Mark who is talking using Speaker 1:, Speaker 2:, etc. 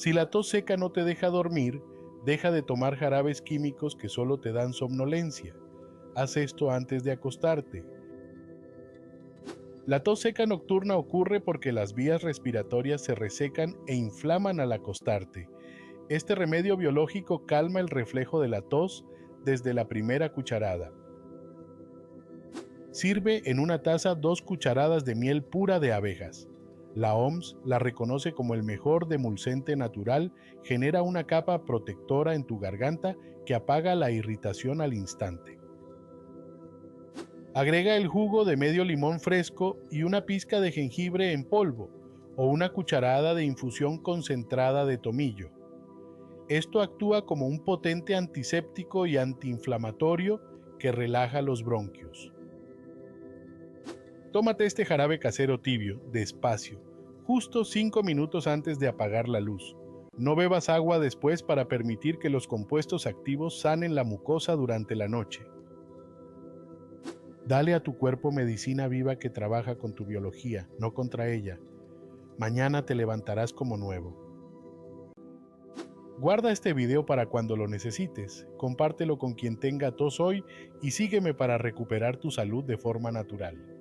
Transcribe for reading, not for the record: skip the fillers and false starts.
Speaker 1: Si la tos seca no te deja dormir, deja de tomar jarabes químicos que solo te dan somnolencia. Haz esto antes de acostarte. La tos seca nocturna ocurre porque las vías respiratorias se resecan e inflaman al acostarte. Este remedio biológico calma el reflejo de la tos desde la primera cucharada. Sirve en una taza 2 cucharadas de miel pura de abejas. La OMS la reconoce como el mejor demulcente natural, genera una capa protectora en tu garganta que apaga la irritación al instante. Agrega el jugo de medio limón fresco y una pizca de jengibre en polvo o una cucharada de infusión concentrada de tomillo. Esto actúa como un potente antiséptico y antiinflamatorio que relaja los bronquios. Tómate este jarabe casero tibio, despacio, justo 5 minutos antes de apagar la luz. No bebas agua después para permitir que los compuestos activos sanen la mucosa durante la noche. Dale a tu cuerpo medicina viva que trabaja con tu biología, no contra ella. Mañana te levantarás como nuevo. Guarda este video para cuando lo necesites, compártelo con quien tenga tos hoy y sígueme para recuperar tu salud de forma natural.